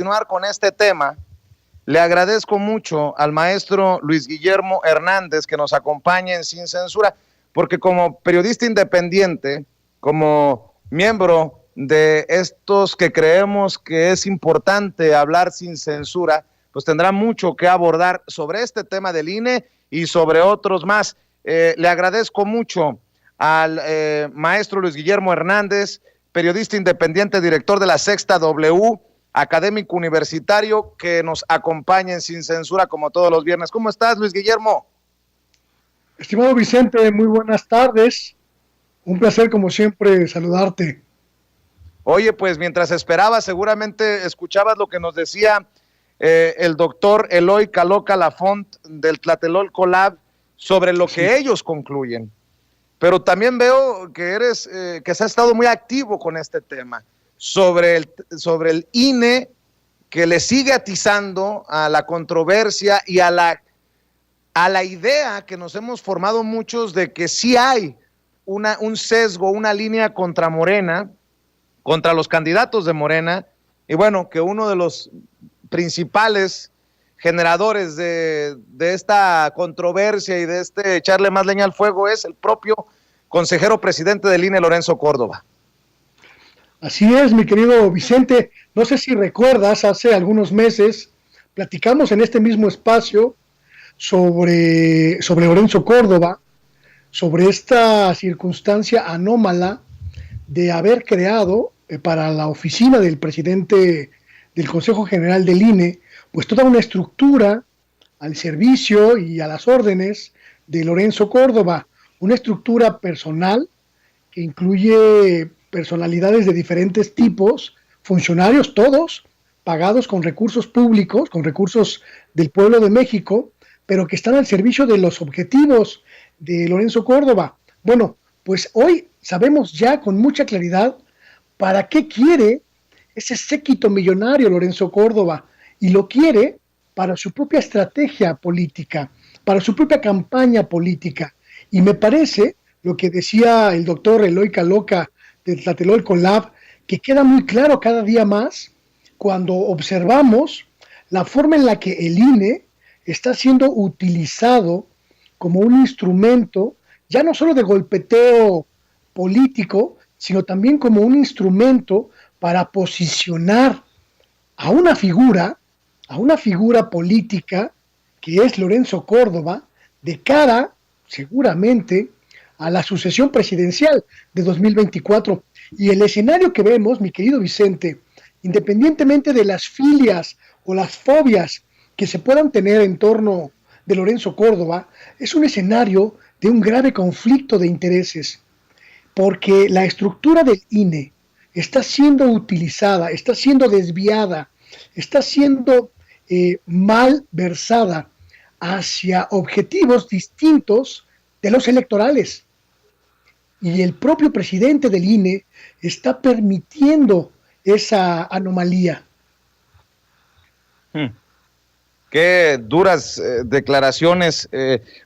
continuar con este tema, le agradezco mucho al maestro Luis Guillermo Hernández que nos acompañe en Sin Censura, porque como periodista independiente, como miembro de estos que creemos que es importante hablar sin censura, pues tendrá mucho que abordar sobre este tema del INE y sobre otros más. Le agradezco mucho al maestro Luis Guillermo Hernández, periodista independiente, director de La Sexta W, académico universitario, que nos acompaña en Sin Censura como todos los viernes. ¿Cómo estás, Luis Guillermo? Estimado Vicente, muy buenas tardes. Un placer, como siempre, saludarte. Oye, pues mientras esperabas, seguramente escuchabas lo que nos decía el doctor Eloy Caloca Lafont del Tlatelolco Lab sobre lo que ellos concluyen. Pero también veo que que has estado muy activo con este tema, sobre el INE, que le sigue atizando a la controversia y a la idea que nos hemos formado muchos de que sí hay un sesgo, una línea contra Morena, contra los candidatos de Morena, y bueno, que uno de los principales generadores de esta controversia y de echarle más leña al fuego es el propio consejero presidente del INE, Lorenzo Córdoba. Así es, mi querido Vicente. No sé si recuerdas, hace algunos meses platicamos en este mismo espacio sobre Lorenzo Córdoba, sobre esta circunstancia anómala de haber creado para la oficina del presidente del Consejo General del INE, pues toda una estructura al servicio y a las órdenes de Lorenzo Córdoba, una estructura personal que incluye personalidades de diferentes tipos, funcionarios todos, pagados con recursos públicos, con recursos del pueblo de México, pero que están al servicio de los objetivos de Lorenzo Córdoba. Bueno, pues hoy sabemos ya con mucha claridad para qué quiere ese séquito millonario Lorenzo Córdoba, y lo quiere para su propia estrategia política, para su propia campaña política. Y me parece lo que decía el doctor Eloy Caloca de Tlatelolco Lab, que queda muy claro cada día más cuando observamos la forma en la que el INE está siendo utilizado como un instrumento, ya no solo de golpeteo político, sino también como un instrumento para posicionar a una figura política que es Lorenzo Córdoba, de cara, seguramente, a la sucesión presidencial de 2024. Y el escenario que vemos, mi querido Vicente, independientemente de las filias o las fobias que se puedan tener en torno de Lorenzo Córdoba, es un escenario de un grave conflicto de intereses, porque la estructura del INE está siendo utilizada, está siendo desviada, está siendo mal versada hacia objetivos distintos de los electorales. Y el propio presidente del INE está permitiendo esa anomalía. Qué duras declaraciones.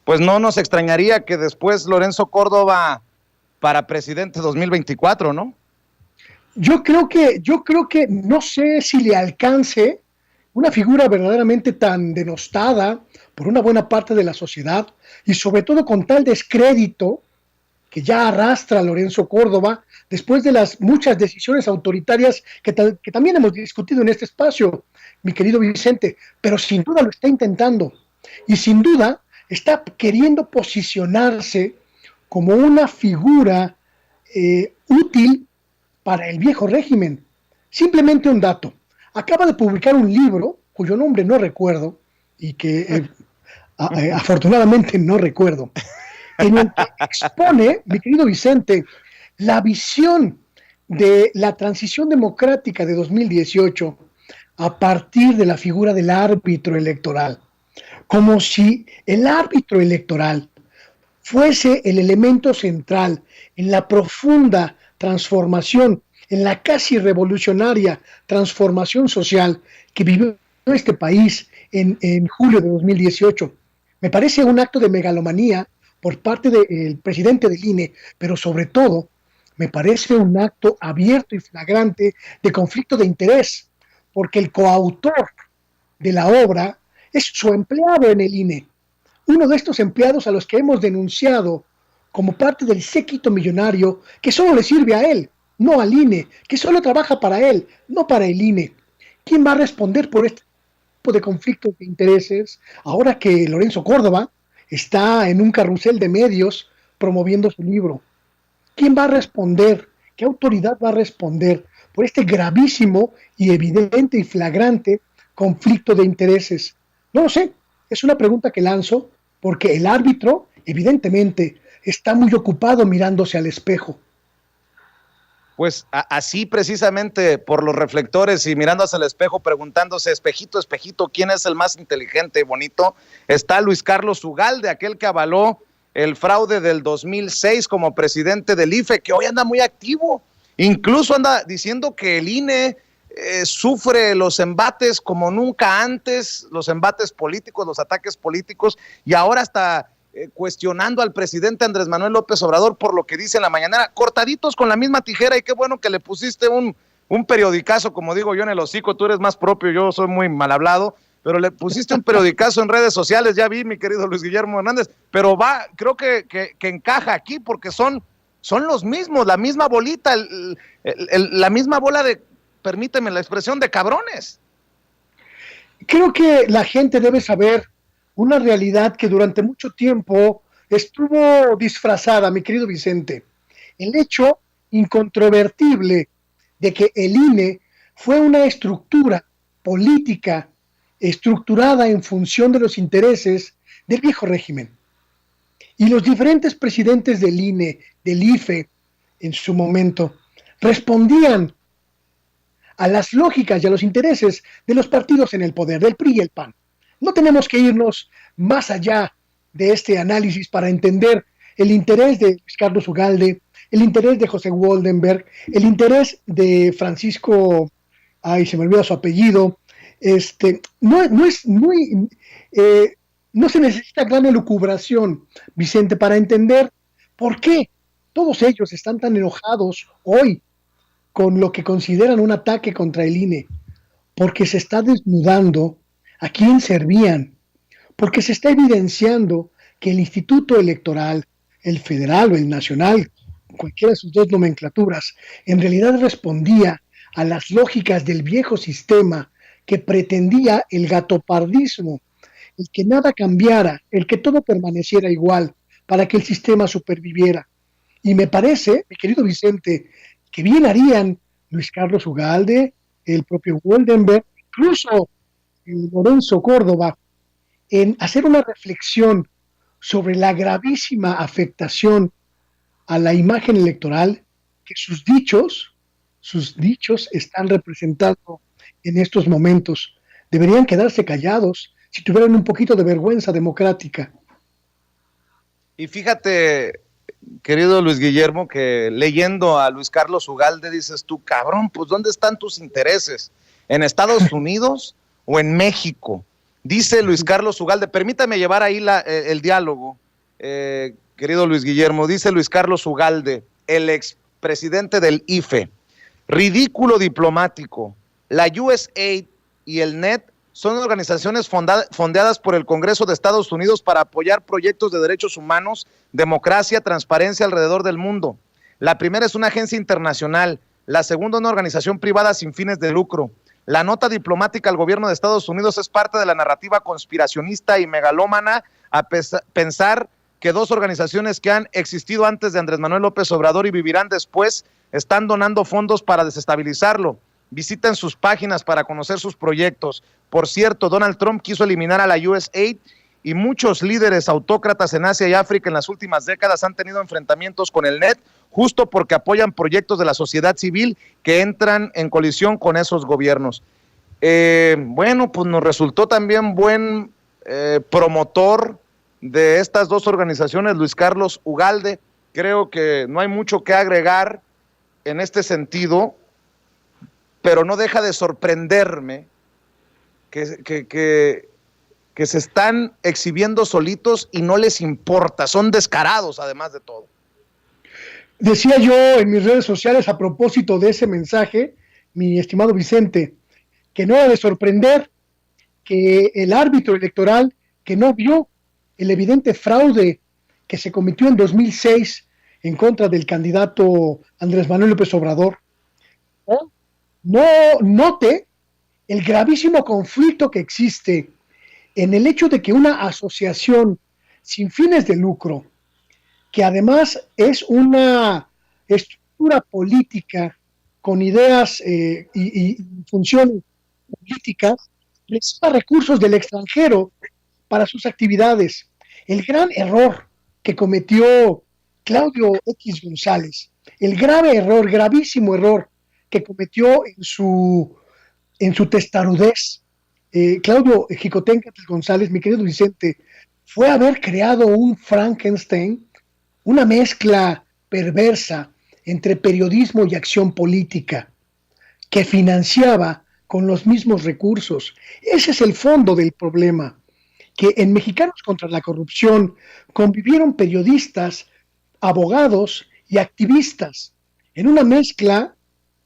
Pues no nos extrañaría que después Lorenzo Córdoba para presidente 2024, ¿no? Yo creo que no sé si le alcance una figura verdaderamente tan denostada por una buena parte de la sociedad y sobre todo con tal descrédito que ya arrastra a Lorenzo Córdoba después de las muchas decisiones autoritarias que también hemos discutido en este espacio, mi querido Vicente, pero sin duda lo está intentando y sin duda está queriendo posicionarse como una figura útil para el viejo régimen. Simplemente un dato. Acaba de publicar un libro cuyo nombre no recuerdo y que afortunadamente no recuerdo, en el que expone, mi querido Vicente, la visión de la transición democrática de 2018 a partir de la figura del árbitro electoral, como si el árbitro electoral fuese el elemento central en la profunda transformación, en la casi revolucionaria transformación social que vivió este país en julio de 2018. Me parece un acto de megalomanía por parte del presidente del INE, pero sobre todo me parece un acto abierto y flagrante de conflicto de interés, porque el coautor de la obra es su empleado en el INE, uno de estos empleados a los que hemos denunciado como parte del séquito millonario que solo le sirve a él, no al INE, que solo trabaja para él, no para el INE. ¿Quién va a responder por este tipo de conflictos de intereses ahora que Lorenzo Córdoba está en un carrusel de medios promoviendo su libro? ¿Quién va a responder? ¿Qué autoridad va a responder por este gravísimo y evidente y flagrante conflicto de intereses? No lo sé, es una pregunta que lanzo porque el árbitro evidentemente está muy ocupado mirándose al espejo. Pues así precisamente por los reflectores y mirándose al espejo, preguntándose, espejito, espejito, ¿quién es el más inteligente y bonito? Está Luis Carlos Ugalde, aquel que avaló el fraude del 2006 como presidente del IFE, que hoy anda muy activo, incluso anda diciendo que el INE sufre los embates como nunca antes, los embates políticos, los ataques políticos, y ahora está cuestionando al presidente Andrés Manuel López Obrador por lo que dice en la mañanera, cortaditos con la misma tijera, y qué bueno que le pusiste un periodicazo, como digo yo, en el hocico. Tú eres más propio, yo soy muy mal hablado, pero le pusiste un periodicazo en redes sociales, ya vi, mi querido Luis Guillermo Hernández, pero creo que encaja aquí porque son los mismos, la misma bolita, la misma bola de, permíteme la expresión, de cabrones. Creo que la gente debe saber una realidad que durante mucho tiempo estuvo disfrazada, mi querido Vicente. El hecho incontrovertible de que el INE fue una estructura política estructurada en función de los intereses del viejo régimen. Y los diferentes presidentes del INE, del IFE, en su momento, respondían a las lógicas y a los intereses de los partidos en el poder, del PRI y el PAN. No tenemos que irnos más allá de este análisis para entender el interés de Luis Carlos Ugalde, el interés de José Woldenberg, el interés de Francisco, se me olvida su apellido, no se necesita gran elucubración, Vicente, para entender por qué todos ellos están tan enojados hoy con lo que consideran un ataque contra el INE, porque se está desnudando a quién servían, porque se está evidenciando que el Instituto Electoral, el federal o el nacional, cualquiera de sus dos nomenclaturas, en realidad respondía a las lógicas del viejo sistema que pretendía el gatopardismo, el que nada cambiara, el que todo permaneciera igual para que el sistema superviviera. Y me parece, mi querido Vicente, que bien harían Luis Carlos Ugalde, el propio Woldenberg, incluso Lorenzo Córdoba, en hacer una reflexión sobre la gravísima afectación a la imagen electoral que sus dichos están representando en estos momentos. Deberían quedarse callados si tuvieran un poquito de vergüenza democrática. Y fíjate, querido Luis Guillermo, que leyendo a Luis Carlos Ugalde dices tú, cabrón, pues ¿dónde están tus intereses? ¿En Estados Unidos o en México? Dice Luis Carlos Ugalde, permítame llevar ahí el diálogo, querido Luis Guillermo. Dice Luis Carlos Ugalde, el expresidente del IFE, ridículo diplomático. La USAID y el NET son organizaciones fondeadas por el Congreso de Estados Unidos para apoyar proyectos de derechos humanos, democracia, transparencia alrededor del mundo. La primera es una agencia internacional, la segunda una organización privada sin fines de lucro. La nota diplomática al gobierno de Estados Unidos es parte de la narrativa conspiracionista y megalómana a pensar que dos organizaciones que han existido antes de Andrés Manuel López Obrador y vivirán después están donando fondos para desestabilizarlo. Visiten sus páginas para conocer sus proyectos. Por cierto, Donald Trump quiso eliminar a la USAID y muchos líderes autócratas en Asia y África en las últimas décadas han tenido enfrentamientos con el NET justo porque apoyan proyectos de la sociedad civil que entran en colisión con esos gobiernos. Bueno, pues nos resultó también buen promotor de estas dos organizaciones, Luis Carlos Ugalde. Creo que no hay mucho que agregar en este sentido, pero no deja de sorprenderme que se están exhibiendo solitos y no les importa, son descarados además de todo. Decía yo en mis redes sociales a propósito de ese mensaje, mi estimado Vicente, que no era de sorprender que el árbitro electoral que no vio el evidente fraude que se cometió en 2006 en contra del candidato Andrés Manuel López Obrador, no note el gravísimo conflicto que existe en el hecho de que una asociación sin fines de lucro, que además es una estructura política con ideas y función política, reciba recursos del extranjero para sus actividades. El gran error que cometió Claudio X González, el grave error, gravísimo error que cometió en su testarudez, Claudio Jicoténcatl González, mi querido Vicente, fue haber creado un Frankenstein, una mezcla perversa entre periodismo y acción política, que financiaba con los mismos recursos. Ese es el fondo del problema, que en Mexicanos contra la Corrupción convivieron periodistas, abogados y activistas en una mezcla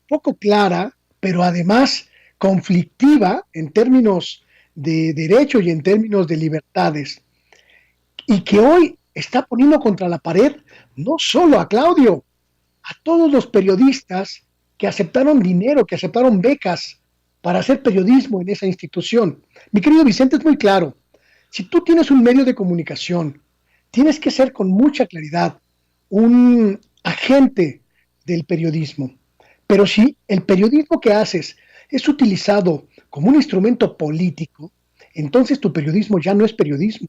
poco clara, pero además conflictiva en términos de derecho y en términos de libertades, y que hoy está poniendo contra la pared no solo a Claudio, a todos los periodistas que aceptaron dinero, que aceptaron becas para hacer periodismo en esa institución. Mi querido Vicente, es muy claro, si tú tienes un medio de comunicación, tienes que ser con mucha claridad un agente del periodismo. Pero si el periodismo que haces es utilizado como un instrumento político, entonces tu periodismo ya no es periodismo,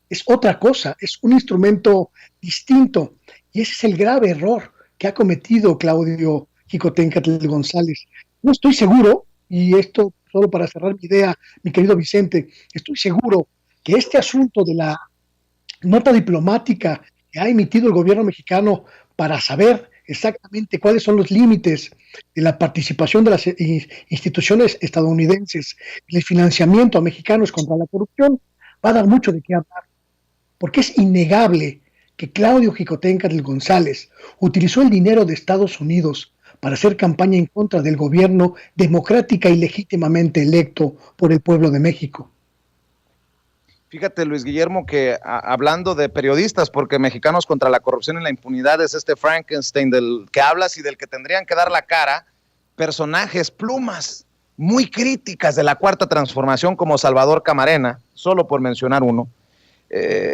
es otra cosa, es un instrumento distinto. Y ese es el grave error que ha cometido Claudio Jicoténcatl González. No estoy seguro, y esto solo para cerrar mi idea, mi querido Vicente, estoy seguro que este asunto de la nota diplomática que ha emitido el gobierno mexicano para saber exactamente cuáles son los límites de la participación de las instituciones estadounidenses en el financiamiento a mexicanos contra la corrupción, va a dar mucho de qué hablar, porque es innegable que Claudio Jicoténcatl González utilizó el dinero de Estados Unidos para hacer campaña en contra del gobierno democrática y legítimamente electo por el pueblo de México. Fíjate, Luis Guillermo, que hablando de periodistas, porque Mexicanos contra la Corrupción y la Impunidad es este Frankenstein del que hablas y del que tendrían que dar la cara, personajes, plumas muy críticas de la Cuarta Transformación como Salvador Camarena, solo por mencionar uno,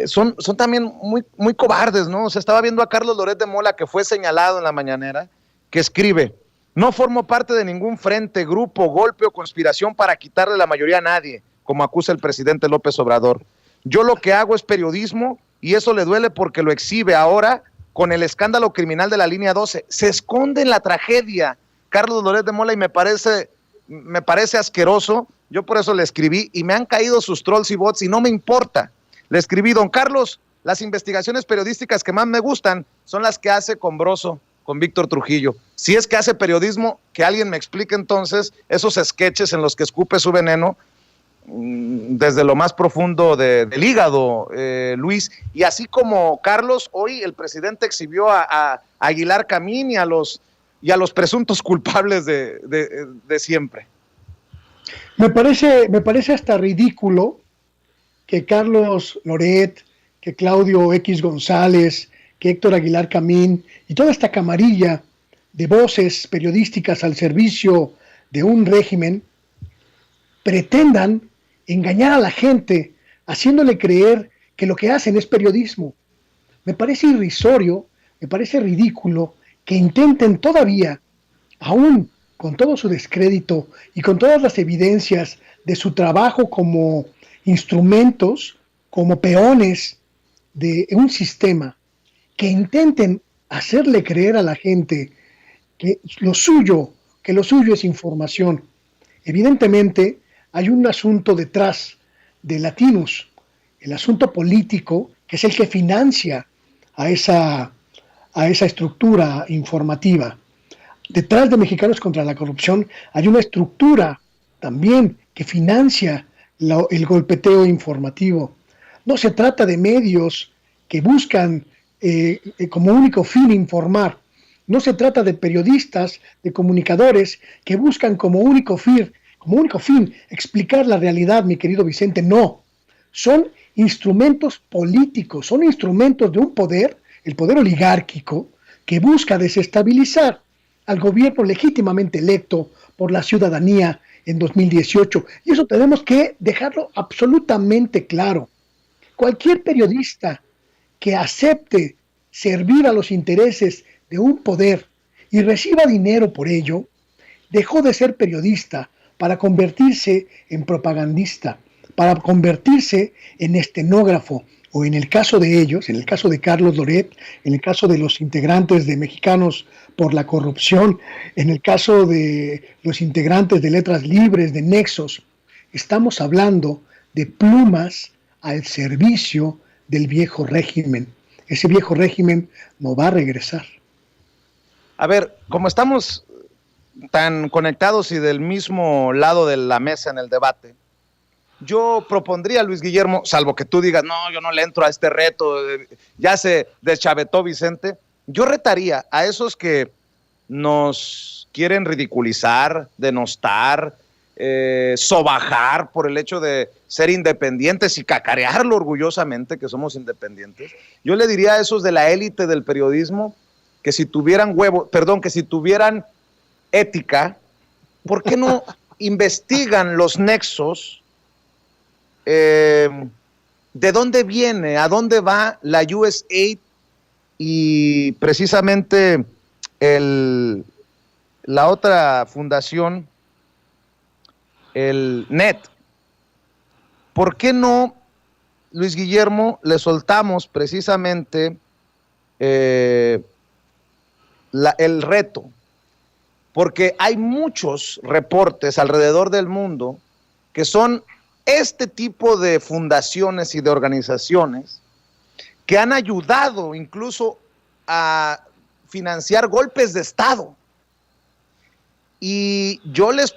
son también muy cobardes, ¿no? O sea, estaba viendo a Carlos Loret de Mola, que fue señalado en la mañanera, que escribe: no formo parte de ningún frente, grupo, golpe o conspiración para quitarle la mayoría a nadie, como acusa el presidente López Obrador. Yo lo que hago es periodismo y eso le duele porque lo exhibe ahora con el escándalo criminal de la línea 12. Se esconde en la tragedia Carlos Loret de Mola y me parece asqueroso. Yo por eso le escribí y me han caído sus trolls y bots y no me importa. Le escribí: don Carlos, las investigaciones periodísticas que más me gustan son las que hace con Broso, con Víctor Trujillo. Si es que hace periodismo, que alguien me explique entonces esos sketches en los que escupe su veneno desde lo más profundo del hígado, Luis. Y así como Carlos, hoy el presidente exhibió a Aguilar Camín y a los presuntos culpables de siempre. Me parece hasta ridículo que Carlos Loret, que Claudio X González, que Héctor Aguilar Camín y toda esta camarilla de voces periodísticas al servicio de un régimen pretendan engañar a la gente haciéndole creer que lo que hacen es periodismo. Me parece irrisorio, me parece ridículo que intenten todavía, aún con todo su descrédito y con todas las evidencias de su trabajo como instrumentos, como peones de un sistema, que intenten hacerle creer a la gente que lo suyo es información. Evidentemente, hay un asunto detrás de Latinos, el asunto político, que es el que financia a esa estructura informativa. Detrás de Mexicanos contra la Corrupción hay una estructura también que financia el golpeteo informativo. No se trata de medios que buscan como único fin informar. No se trata de periodistas, de comunicadores que buscan como único fin como único fin explicar la realidad, mi querido Vicente. No, son instrumentos políticos, son instrumentos de un poder, el poder oligárquico, que busca desestabilizar al gobierno legítimamente electo por la ciudadanía en 2018. Y eso tenemos que dejarlo absolutamente claro. Cualquier periodista que acepte servir a los intereses de un poder y reciba dinero por ello, dejó de ser periodista para convertirse en propagandista, para convertirse en estenógrafo, o en el caso de ellos, en el caso de Carlos Loret, en el caso de los integrantes de Mexicanos por la Corrupción, en el caso de los integrantes de Letras Libres, de Nexos, estamos hablando de plumas al servicio del viejo régimen. Ese viejo régimen no va a regresar. A ver, como estamos tan conectados y del mismo lado de la mesa en el debate, yo propondría, Luis Guillermo, salvo que tú digas, no, yo no le entro a este reto, ya se deschavetó Vicente, yo retaría a esos que nos quieren ridiculizar, denostar, sobajar por el hecho de ser independientes y cacarearlo orgullosamente que somos independientes. Yo le diría a esos de la élite del periodismo que si tuvieran que si tuvieran ética, ¿por qué no investigan los nexos? ¿De dónde viene, a dónde va la USAID y precisamente la otra fundación, el NET? ¿Por qué no, Luis Guillermo, le soltamos precisamente el reto? Porque hay muchos reportes alrededor del mundo que son este tipo de fundaciones y de organizaciones que han ayudado incluso a financiar golpes de Estado. Y yo les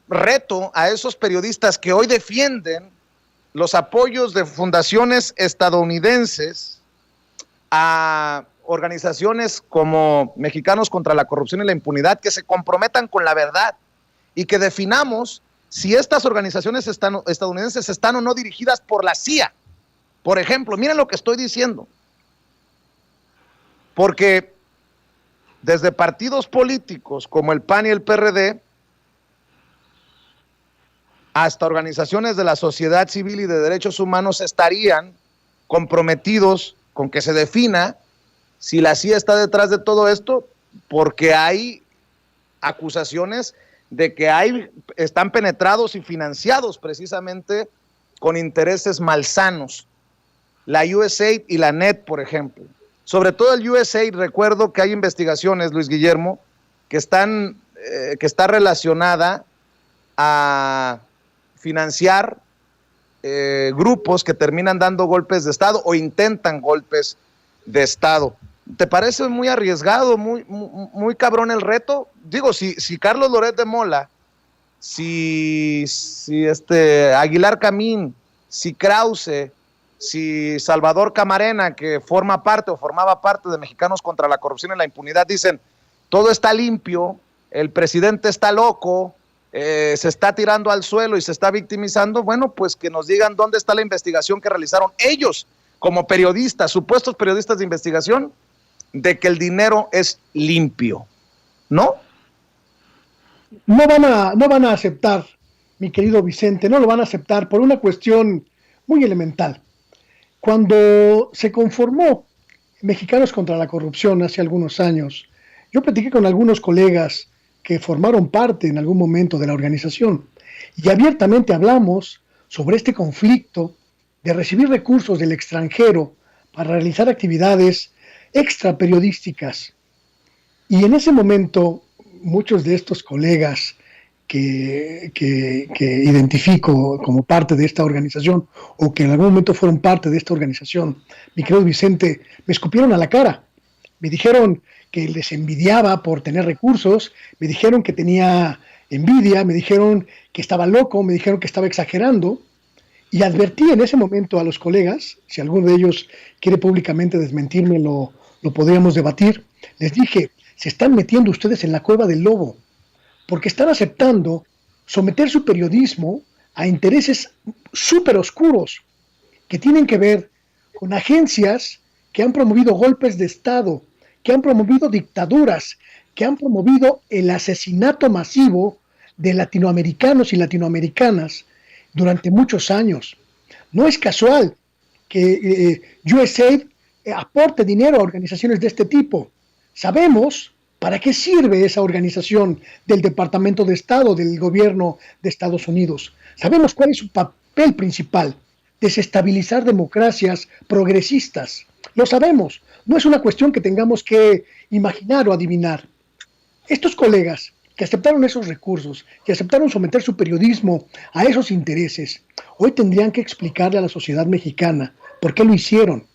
reto a esos periodistas que hoy defienden los apoyos de fundaciones estadounidenses a organizaciones como Mexicanos contra la Corrupción y la Impunidad, que se comprometan con la verdad y que definamos si estas organizaciones estadounidenses están o no dirigidas por la CIA. Por ejemplo, miren lo que estoy diciendo. Porque desde partidos políticos como el PAN y el PRD, hasta organizaciones de la sociedad civil y de derechos humanos estarían comprometidos con que se defina si la CIA está detrás de todo esto, porque hay acusaciones de que están penetrados y financiados precisamente con intereses malsanos. La USAID y la NET, por ejemplo. Sobre todo el USAID, recuerdo que hay investigaciones, Luis Guillermo, que está relacionada a financiar grupos que terminan dando golpes de Estado o intentan golpes de Estado. ¿Te parece muy arriesgado, muy cabrón el reto? Digo, si Carlos Loret de Mola, si Aguilar Camín, si Krause, si Salvador Camarena, que forma parte o formaba parte de Mexicanos contra la Corrupción y la Impunidad, dicen, todo está limpio, el presidente está loco, se está tirando al suelo y se está victimizando, bueno, pues que nos digan dónde está la investigación que realizaron ellos como periodistas, supuestos periodistas de investigación, de que el dinero es limpio, ¿no? No van a aceptar, mi querido Vicente, no lo van a aceptar por una cuestión muy elemental. Cuando se conformó Mexicanos contra la Corrupción hace algunos años, yo platiqué con algunos colegas que formaron parte en algún momento de la organización y abiertamente hablamos sobre este conflicto de recibir recursos del extranjero para realizar actividades extra periodísticas. Y en ese momento, muchos de estos colegas que identifico como parte de esta organización o que en algún momento fueron parte de esta organización, mi querido Vicente, me escupieron a la cara. Me dijeron que les envidiaba por tener recursos, me dijeron que tenía envidia, me dijeron que estaba loco, me dijeron que estaba exagerando. Y advertí en ese momento a los colegas, si alguno de ellos quiere públicamente desmentirme, lo podríamos debatir. Les dije, se están metiendo ustedes en la cueva del lobo, porque están aceptando someter su periodismo a intereses súper oscuros que tienen que ver con agencias que han promovido golpes de Estado, que han promovido dictaduras, que han promovido el asesinato masivo de latinoamericanos y latinoamericanas durante muchos años. No es casual que USAID aporte dinero a organizaciones de este tipo. Sabemos para qué sirve esa organización del Departamento de Estado del gobierno de Estados Unidos. Sabemos cuál es su papel principal: desestabilizar democracias progresistas. Lo sabemos, no es una cuestión que tengamos que imaginar o adivinar. Estos colegas que aceptaron esos recursos, que aceptaron someter su periodismo a esos intereses, hoy tendrían que explicarle a la sociedad mexicana por qué lo hicieron,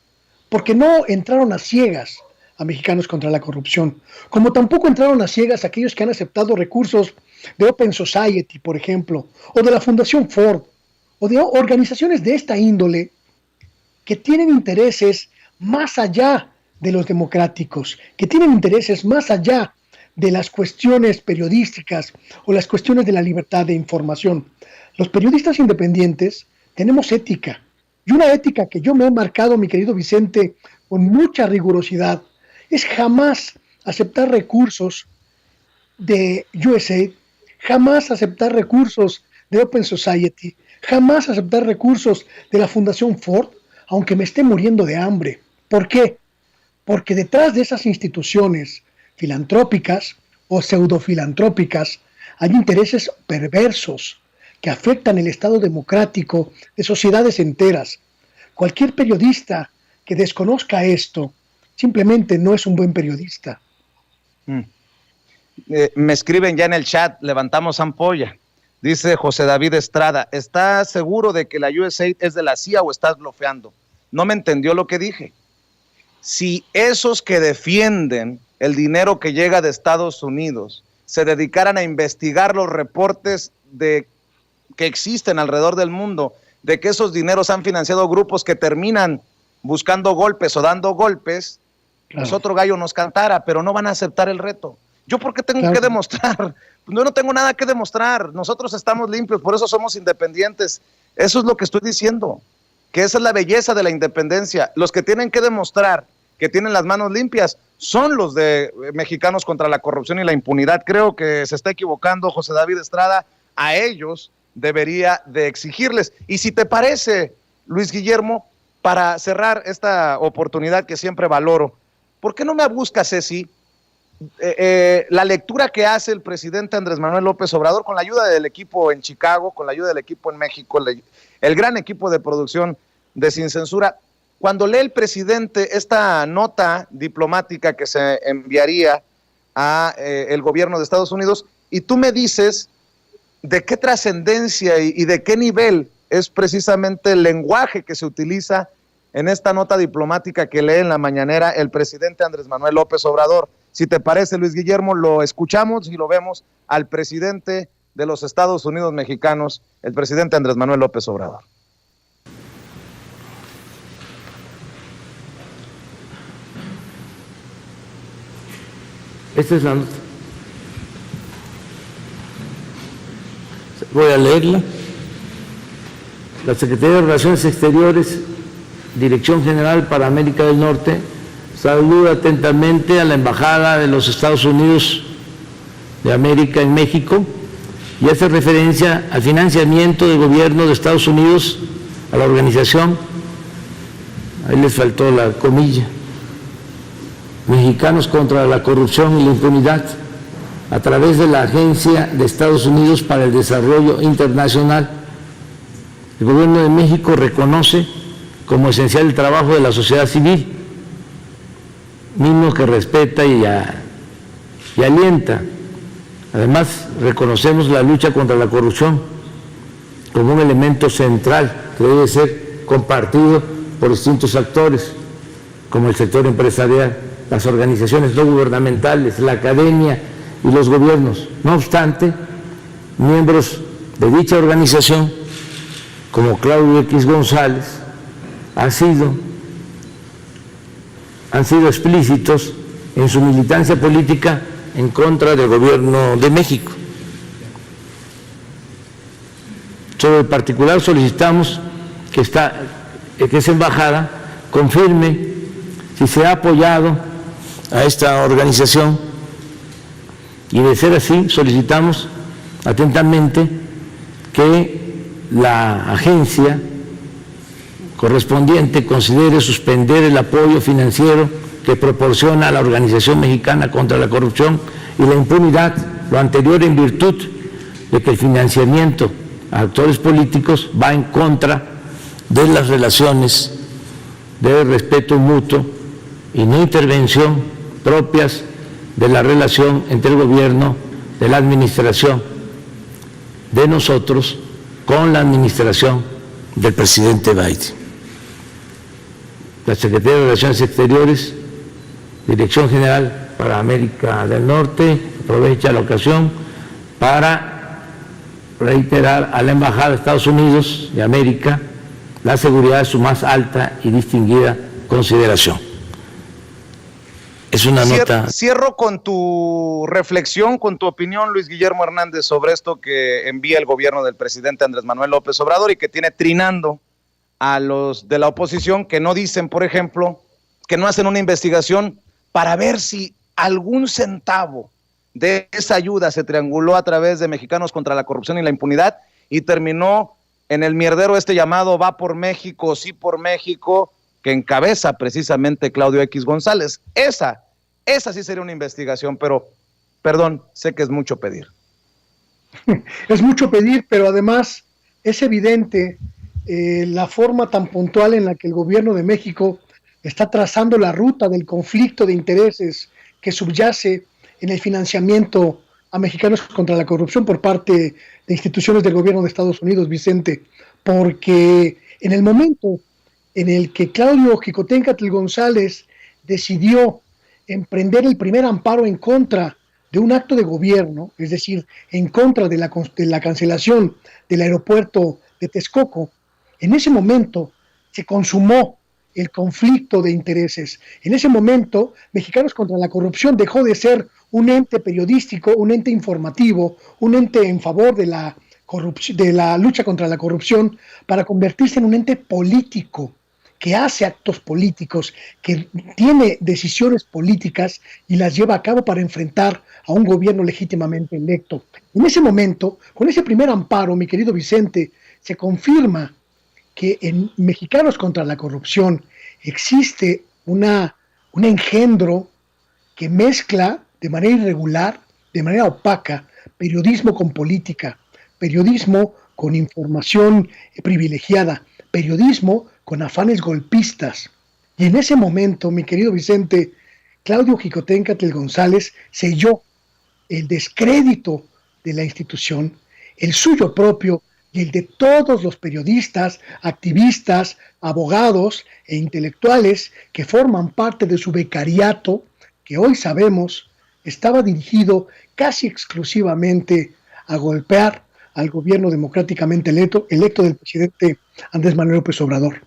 porque no entraron a ciegas a Mexicanos contra la Corrupción, como tampoco entraron a ciegas aquellos que han aceptado recursos de Open Society, por ejemplo, o de la Fundación Ford, o de organizaciones de esta índole que tienen intereses más allá de los democráticos, que tienen intereses más allá de las cuestiones periodísticas o las cuestiones de la libertad de información. Los periodistas independientes tenemos ética, y una ética que yo me he marcado, mi querido Vicente, con mucha rigurosidad, es jamás aceptar recursos de USAID, jamás aceptar recursos de Open Society, jamás aceptar recursos de la Fundación Ford, aunque me esté muriendo de hambre. ¿Por qué? Porque detrás de esas instituciones filantrópicas o pseudofilantrópicas hay intereses perversos que afectan el Estado democrático de sociedades enteras. Cualquier periodista que desconozca esto simplemente no es un buen periodista. Me escriben ya en el chat, levantamos ampolla. Dice José David Estrada, ¿estás seguro de que la USAID es de la CIA o estás blofeando? No me entendió lo que dije. Si esos que defienden el dinero que llega de Estados Unidos se dedicaran a investigar los reportes que existen alrededor del mundo, de que esos dineros han financiado grupos que terminan buscando golpes o dando golpes, claro, pues otro gallo nos cantara, pero no van a aceptar el reto. ¿Yo por qué tengo que demostrar? Yo no tengo nada que demostrar. Nosotros estamos limpios, por eso somos independientes. Eso es lo que estoy diciendo, que esa es la belleza de la independencia. Los que tienen que demostrar que tienen las manos limpias son los de Mexicanos contra la Corrupción y la Impunidad. Creo que se está equivocando José David Estrada. A ellos debería de exigirles. Y si te parece, Luis Guillermo, para cerrar esta oportunidad que siempre valoro, ¿por qué no me buscas, Ceci, la lectura que hace el presidente Andrés Manuel López Obrador con la ayuda del equipo en Chicago, con la ayuda del equipo en México, el gran equipo de producción de Sin Censura? Cuando lee el presidente esta nota diplomática que se enviaría a el gobierno de Estados Unidos, y tú me dices de qué trascendencia y de qué nivel es precisamente el lenguaje que se utiliza en esta nota diplomática que lee en la mañanera el presidente Andrés Manuel López Obrador. Si te parece, Luis Guillermo, lo escuchamos y lo vemos al presidente de los Estados Unidos mexicanos, el presidente Andrés Manuel López Obrador. Esta es la nota. Voy a leerla. La Secretaría de Relaciones Exteriores, Dirección General para América del Norte, saluda atentamente a la Embajada de los Estados Unidos de América en México y hace referencia al financiamiento del gobierno de Estados Unidos a la organización, ahí les faltó la comilla, Mexicanos contra la Corrupción y la Impunidad, a través de la Agencia de Estados Unidos para el Desarrollo Internacional. El gobierno de México reconoce como esencial el trabajo de la sociedad civil, mismo que respeta y alienta. Además, reconocemos la lucha contra la corrupción como un elemento central que debe ser compartido por distintos actores, como el sector empresarial, las organizaciones no gubernamentales, la academia y los gobiernos. No obstante, miembros de dicha organización, como Claudio X González, han sido explícitos en su militancia política en contra del gobierno de México. Sobre el particular solicitamos que esa embajada confirme si se ha apoyado a esta organización, y de ser así solicitamos atentamente que la agencia correspondiente considere suspender el apoyo financiero que proporciona a la Organización Mexicana contra la Corrupción y la Impunidad, lo anterior en virtud de que el financiamiento a actores políticos va en contra de las relaciones de respeto mutuo y no intervención propias de la relación entre el gobierno de la administración de nosotros con la administración del presidente Biden. La Secretaría de Relaciones Exteriores, Dirección General para América del Norte, aprovecha la ocasión para reiterar a la Embajada de Estados Unidos de América la seguridad de su más alta y distinguida consideración. Es una nota. Cierro con tu reflexión, con tu opinión, Luis Guillermo Hernández, sobre esto que envía el gobierno del presidente Andrés Manuel López Obrador y que tiene trinando a los de la oposición que no dicen, por ejemplo, que no hacen una investigación para ver si algún centavo de esa ayuda se trianguló a través de Mexicanos contra la Corrupción y la Impunidad y terminó en el mierdero llamado Va por México, Sí por México, que encabeza precisamente Claudio X González. Esa sí sería una investigación, pero, perdón, sé que es mucho pedir. Es mucho pedir, pero además es evidente la forma tan puntual en la que el gobierno de México está trazando la ruta del conflicto de intereses que subyace en el financiamiento a Mexicanos contra la Corrupción por parte de instituciones del gobierno de Estados Unidos, Vicente, porque en el momento en el que Claudio Xicoténcatl González decidió emprender el primer amparo en contra de un acto de gobierno, es decir, en contra de la cancelación del aeropuerto de Texcoco, en ese momento se consumó el conflicto de intereses. En ese momento, Mexicanos contra la Corrupción dejó de ser un ente periodístico, un ente informativo, un ente en favor de la lucha contra la corrupción, para convertirse en un ente político, que hace actos políticos, que tiene decisiones políticas y las lleva a cabo para enfrentar a un gobierno legítimamente electo. En ese momento, con ese primer amparo, mi querido Vicente, se confirma que en Mexicanos contra la Corrupción existe un engendro que mezcla de manera irregular, de manera opaca, periodismo con política, periodismo con información privilegiada, periodismo con afanes golpistas. Y en ese momento, mi querido Vicente, Claudio Xicoténcatl González selló el descrédito de la institución, el suyo propio y el de todos los periodistas, activistas, abogados e intelectuales que forman parte de su becariato, que hoy sabemos estaba dirigido casi exclusivamente a golpear al gobierno democráticamente electo del presidente Andrés Manuel López Obrador.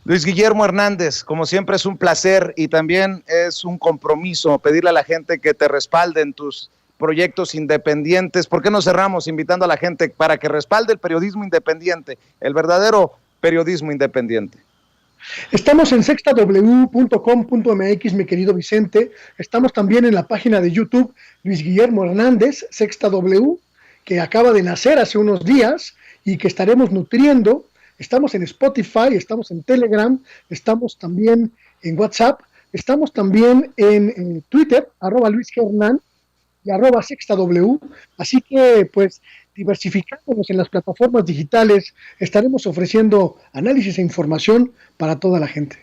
Luis Guillermo Hernández, como siempre es un placer y también es un compromiso pedirle a la gente que te respalde en tus proyectos independientes. ¿Por qué no cerramos invitando a la gente para que respalde el periodismo independiente, el verdadero periodismo independiente? Estamos en sextaw.com.mx, mi querido Vicente. Estamos también en la página de YouTube Luis Guillermo Hernández, Sexta W, que acaba de nacer hace unos días y que estaremos nutriendo. Estamos en Spotify, estamos en Telegram, estamos también en WhatsApp, estamos también en Twitter, @LuisGHernán y @SextaW. Así que, pues, diversificándonos en las plataformas digitales, estaremos ofreciendo análisis e información para toda la gente.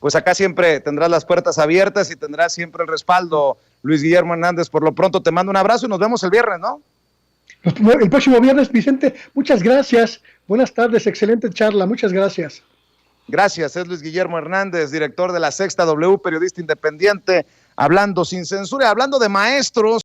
Pues acá siempre tendrás las puertas abiertas y tendrás siempre el respaldo, Luis Guillermo Hernández. Por lo pronto te mando un abrazo y nos vemos el viernes, ¿no? El próximo viernes, Vicente, muchas gracias. Buenas tardes, excelente charla, muchas gracias. Gracias, es Luis Guillermo Hernández, director de la Sexta W, periodista independiente, hablando sin censura, hablando de maestros.